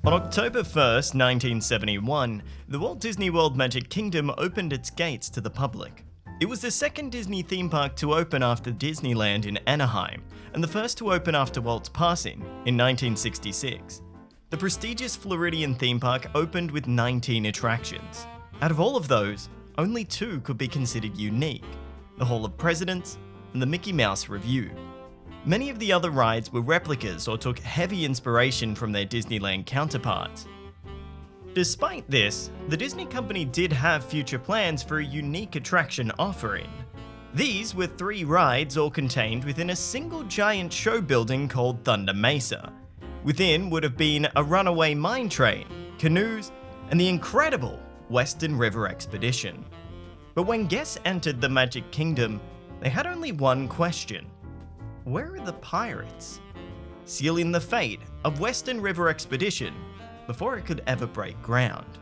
On October 1st, 1971, the Walt Disney World Magic Kingdom opened its gates to the public. It was the second Disney theme park to open after Disneyland in Anaheim, and the first to open after Walt's passing in 1966. The prestigious Floridian theme park opened with 19 attractions. Out of all of those, only 2 could be considered unique: the Hall of Presidents and the Mickey Mouse Revue. Many of the other rides were replicas or took heavy inspiration from their Disneyland counterparts. Despite this, the Disney company did have future plans for a unique attraction offering. These were 3 rides all contained within a single giant show building called Thunder Mesa. Within would have been a runaway mine train, canoes, and the incredible Western River Expedition. But when guests entered the Magic Kingdom, they had only one question: where are the pirates? Sealing the fate of Western River Expedition before it could ever break ground.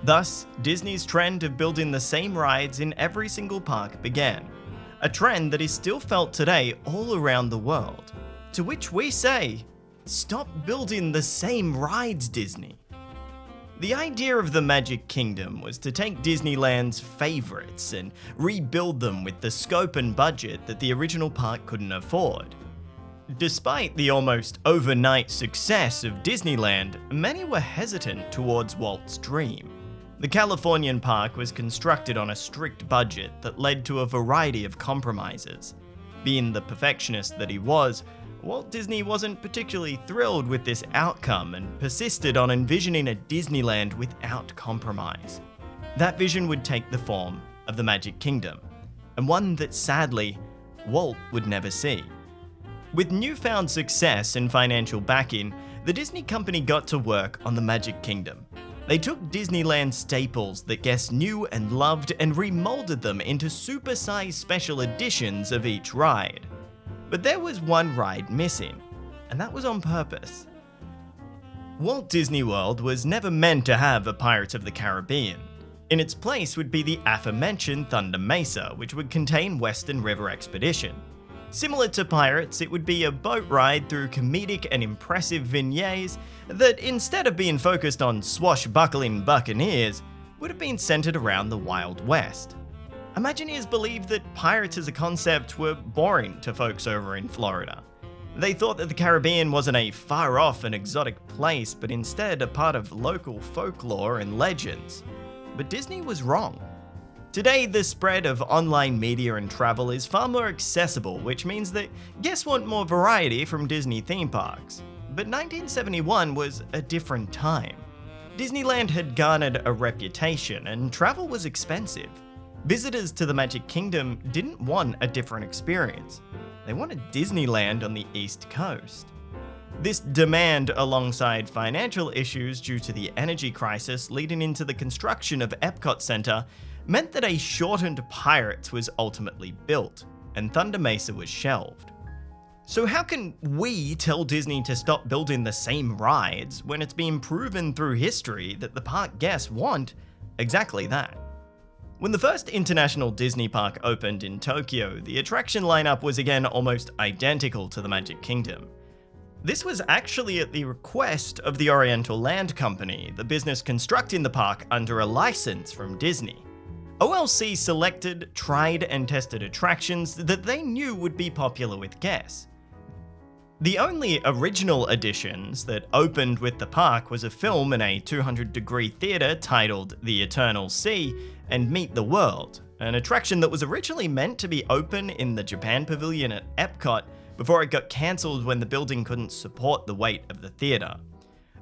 Thus, Disney's trend of building the same rides in every single park began, a trend that is still felt today all around the world. To which we say, stop building the same rides, Disney. The idea of the Magic Kingdom was to take Disneyland's favorites and rebuild them with the scope and budget that the original park couldn't afford. Despite the almost overnight success of Disneyland, many were hesitant towards Walt's dream. The Californian park was constructed on a strict budget that led to a variety of compromises. Being the perfectionist that he was, Walt Disney wasn't particularly thrilled with this outcome and persisted on envisioning a Disneyland without compromise. That vision would take the form of the Magic Kingdom, and one that sadly, Walt would never see. With newfound success and financial backing, the Disney company got to work on the Magic Kingdom. They took Disneyland staples that guests knew and loved and remolded them into supersized special editions of each ride. But there was one ride missing, and that was on purpose. Walt Disney World was never meant to have a Pirates of the Caribbean. In its place would be the aforementioned Thunder Mesa, which would contain Western River Expedition. Similar to Pirates, it would be a boat ride through comedic and impressive vignettes that, instead of being focused on swashbuckling buccaneers, would have been centered around the Wild West. Imagineers believed that pirates as a concept were boring to folks over in Florida. They thought that the Caribbean wasn't a far-off and exotic place, but instead a part of local folklore and legends. But Disney was wrong. Today, the spread of online media and travel is far more accessible, which means that guests want more variety from Disney theme parks. But 1971 was a different time. Disneyland had garnered a reputation, and travel was expensive. Visitors to the Magic Kingdom didn't want a different experience. They wanted Disneyland on the East Coast. This demand, alongside financial issues due to the energy crisis leading into the construction of Epcot Center, meant that a shortened Pirates was ultimately built, and Thunder Mesa was shelved. So how can we tell Disney to stop building the same rides when it's been proven through history that the park guests want exactly that? When the first international Disney park opened in Tokyo, the attraction lineup was again almost identical to the Magic Kingdom. This was actually at the request of the Oriental Land Company, the business constructing the park under a license from Disney. OLC selected, tried, and tested attractions that they knew would be popular with guests. The only original additions that opened with the park was a film in a 200-degree theater titled The Eternal Sea and Meet the World, an attraction that was originally meant to be open in the Japan Pavilion at Epcot before it got cancelled when the building couldn't support the weight of the theater.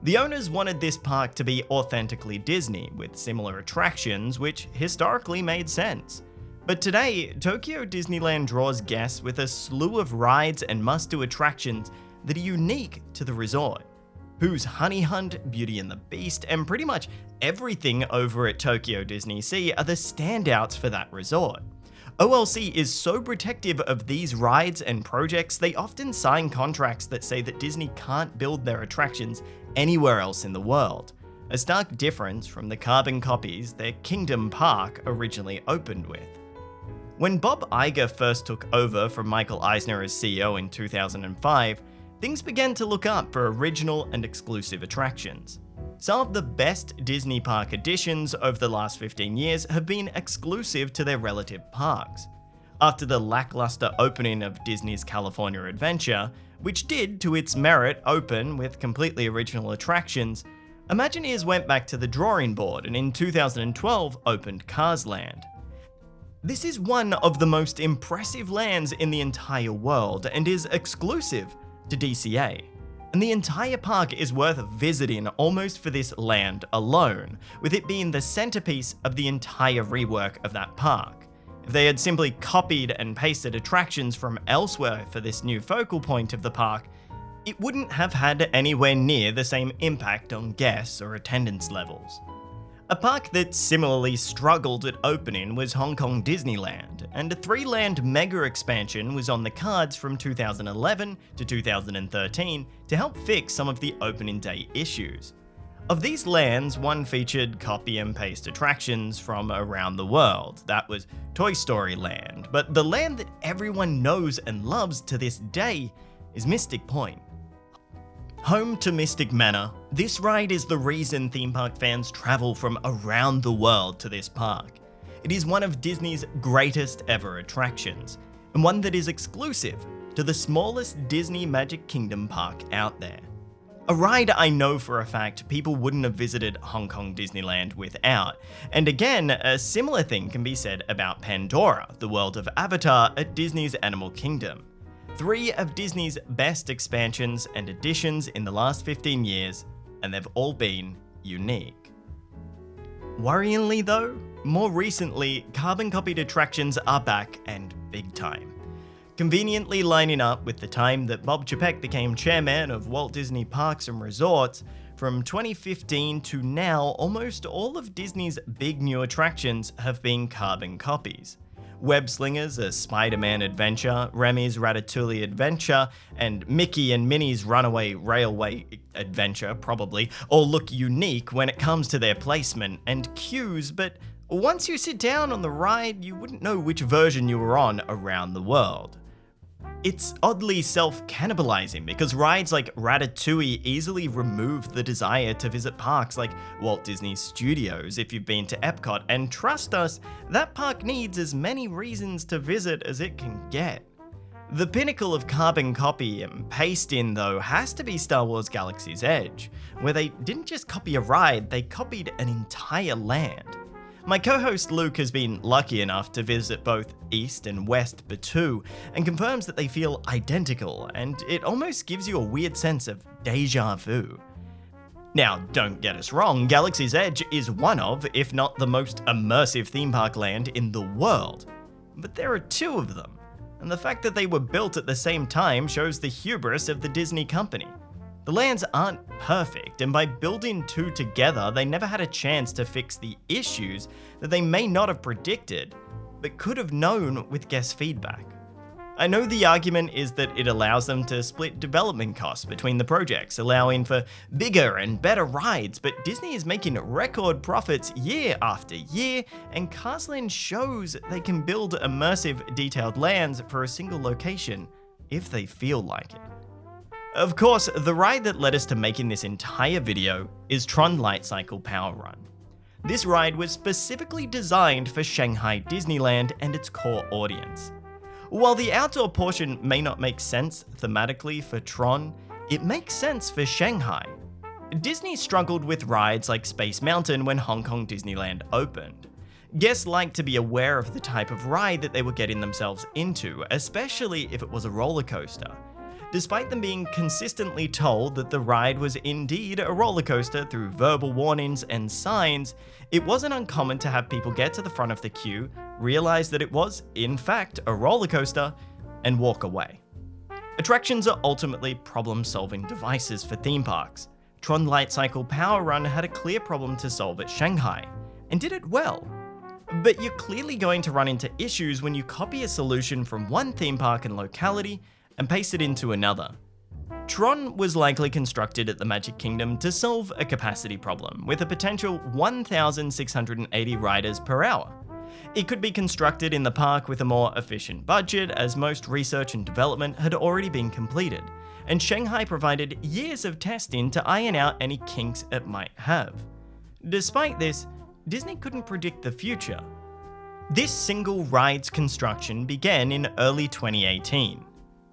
The owners wanted this park to be authentically Disney, with similar attractions, which historically made sense. But today, Tokyo Disneyland draws guests with a slew of rides and must-do attractions that are unique to the resort. Pooh's Honey Hunt, Beauty and the Beast, and pretty much everything over at Tokyo Disney Sea are the standouts for that resort. OLC is so protective of these rides and projects, they often sign contracts that say that Disney can't build their attractions anywhere else in the world, a stark difference from the carbon copies their Kingdom Park originally opened with. When Bob Iger first took over from Michael Eisner as CEO in 2005, things began to look up for original and exclusive attractions. Some of the best Disney park additions over the last 15 years have been exclusive to their relative parks. After the lackluster opening of Disney's California Adventure, which did, to its merit, open with completely original attractions, Imagineers went back to the drawing board and in 2012 opened Cars Land. This is one of the most impressive lands in the entire world and is exclusive to DCA. And the entire park is worth visiting almost for this land alone, with it being the centerpiece of the entire rework of that park. If they had simply copied and pasted attractions from elsewhere for this new focal point of the park, it wouldn't have had anywhere near the same impact on guests or attendance levels. A park that similarly struggled at opening was Hong Kong Disneyland, and a 3-land mega expansion was on the cards from 2011 to 2013 to help fix some of the opening day issues. Of these lands, one featured copy and paste attractions from around the world. That was Toy Story Land, but the land that everyone knows and loves to this day is Mystic Point. Home to Mystic Manor, this ride is the reason theme park fans travel from around the world to this park. It is one of Disney's greatest ever attractions, and one that is exclusive to the smallest Disney Magic Kingdom park out there. A ride I know for a fact people wouldn't have visited Hong Kong Disneyland without. And again, a similar thing can be said about Pandora, the world of Avatar at Disney's Animal Kingdom. 3 of Disney's best expansions and additions in the last 15 years, and they've all been unique. Worryingly though, more recently, carbon-copied attractions are back and big time. Conveniently lining up with the time that Bob Chapek became chairman of Walt Disney Parks and Resorts, from 2015 to now, almost all of Disney's big new attractions have been carbon copies. Web Slingers, a Spider-Man adventure, Remy's Ratatouille adventure, and Mickey and Minnie's Runaway Railway adventure probably all look unique when it comes to their placement and cues, but once you sit down on the ride, you wouldn't know which version you were on around the world. It's oddly self-cannibalizing because rides like Ratatouille easily remove the desire to visit parks like Walt Disney Studios if you've been to Epcot, and trust us, that park needs as many reasons to visit as it can get. The pinnacle of carbon copy and paste in though has to be Star Wars Galaxy's Edge, where they didn't just copy a ride, they copied an entire land. My co-host Luke has been lucky enough to visit both East and West Batuu and confirms that they feel identical, and it almost gives you a weird sense of deja vu. Now, don't get us wrong, Galaxy's Edge is one of, if not the most immersive theme park land in the world. But there are 2 of them, and the fact that they were built at the same time shows the hubris of the Disney company. The lands aren't perfect, and by building 2 together, they never had a chance to fix the issues that they may not have predicted, but could have known with guest feedback. I know the argument is that it allows them to split development costs between the projects, allowing for bigger and better rides, but Disney is making record profits year after year, and Cars Land shows they can build immersive, detailed lands for a single location if they feel like it. Of course, the ride that led us to making this entire video is Tron Lightcycle Power Run. This ride was specifically designed for Shanghai Disneyland and its core audience. While the outdoor portion may not make sense thematically for Tron, it makes sense for Shanghai. Disney struggled with rides like Space Mountain when Hong Kong Disneyland opened. Guests liked to be aware of the type of ride that they were getting themselves into, especially if it was a roller coaster. Despite them being consistently told that the ride was indeed a roller coaster through verbal warnings and signs, it wasn't uncommon to have people get to the front of the queue, realize that it was, in fact, a roller coaster, and walk away. Attractions are ultimately problem-solving devices for theme parks. Tron Lightcycle Power Run had a clear problem to solve at Shanghai, and did it well. But you're clearly going to run into issues when you copy a solution from one theme park and locality and paste it into another. Tron was likely constructed at the Magic Kingdom to solve a capacity problem with a potential 1,680 riders per hour. It could be constructed in the park with a more efficient budget, as most research and development had already been completed, and Shanghai provided years of testing to iron out any kinks it might have. Despite this, Disney couldn't predict the future. This single ride's construction began in early 2018,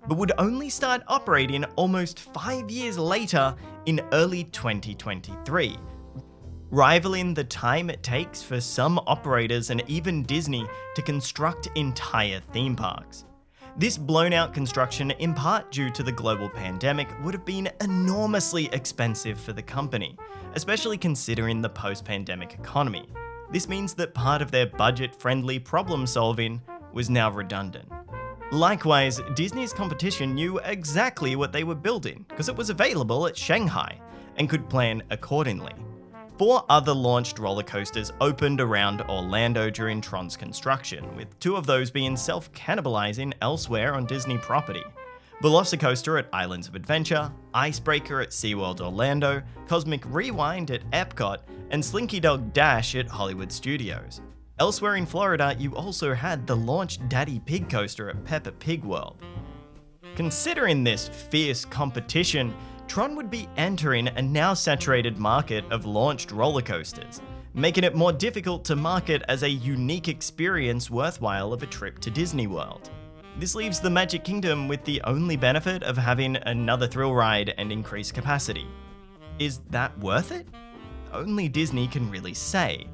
but would only start operating almost 5 years later in early 2023, rivaling the time it takes for some operators and even Disney to construct entire theme parks. This blown-out construction, in part due to the global pandemic, would have been enormously expensive for the company, especially considering the post-pandemic economy. This means that part of their budget-friendly problem-solving was now redundant. Likewise, Disney's competition knew exactly what they were building because it was available at Shanghai and could plan accordingly. 4 other launched roller coasters opened around Orlando during Tron's construction, with 2 of those being self-cannibalizing elsewhere on Disney property. Velocicoaster at Islands of Adventure, Icebreaker at SeaWorld Orlando, Cosmic Rewind at Epcot, and Slinky Dog Dash at Hollywood Studios. Elsewhere in Florida, you also had the launched Daddy Pig Coaster at Peppa Pig World. Considering this fierce competition, Tron would be entering a now saturated market of launched roller coasters, making it more difficult to market as a unique experience worthwhile of a trip to Disney World. This leaves the Magic Kingdom with the only benefit of having another thrill ride and increased capacity. Is that worth it? Only Disney can really say.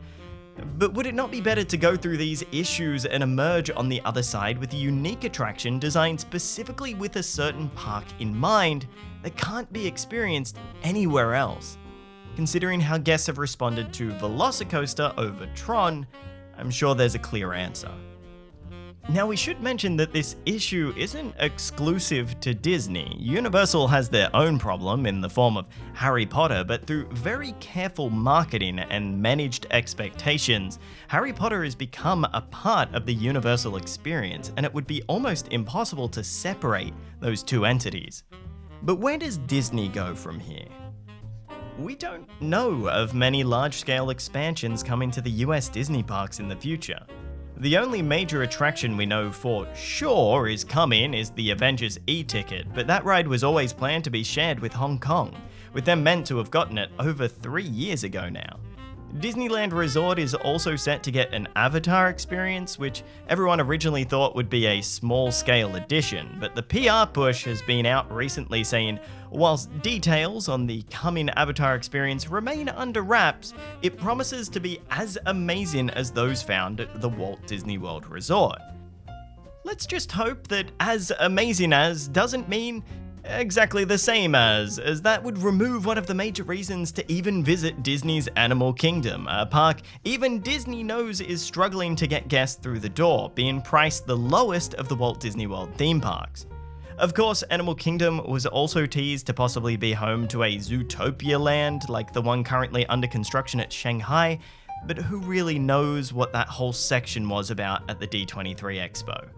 But would it not be better to go through these issues and emerge on the other side with a unique attraction designed specifically with a certain park in mind that can't be experienced anywhere else? Considering how guests have responded to Velocicoaster over Tron, I'm sure there's a clear answer. Now, we should mention that this issue isn't exclusive to Disney. Universal has their own problem in the form of Harry Potter, but through very careful marketing and managed expectations, Harry Potter has become a part of the Universal experience, and it would be almost impossible to separate those 2 entities. But where does Disney go from here? We don't know of many large-scale expansions coming to the US Disney parks in the future. The only major attraction we know for sure is coming is the Avengers E-ticket, but that ride was always planned to be shared with Hong Kong, with them meant to have gotten it over 3 years ago now. Disneyland Resort is also set to get an Avatar experience, which everyone originally thought would be a small-scale addition, but the PR push has been out recently saying, whilst details on the coming Avatar experience remain under wraps, it promises to be as amazing as those found at the Walt Disney World Resort. Let's just hope that as amazing as doesn't mean exactly the same as that would remove one of the major reasons to even visit Disney's Animal Kingdom, a park even Disney knows is struggling to get guests through the door, being priced the lowest of the Walt Disney World theme parks. Of course, Animal Kingdom was also teased to possibly be home to a Zootopia land like the one currently under construction at Shanghai, but who really knows what that whole section was about at the D23 Expo.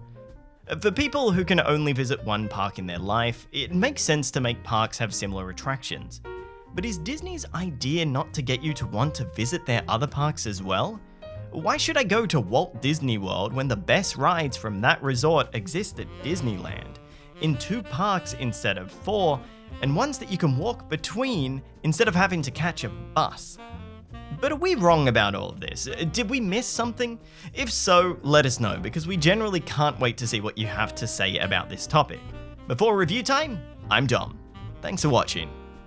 For people who can only visit one park in their life, it makes sense to make parks have similar attractions. But is Disney's idea not to get you to want to visit their other parks as well? Why should I go to Walt Disney World when the best rides from that resort exist at Disneyland, in 2 parks instead of 4, and ones that you can walk between instead of having to catch a bus? But are we wrong about all of this? Did we miss something? If so, let us know, because we generally can't wait to see what you have to say about this topic. Before review time, I'm Dom. Thanks for watching.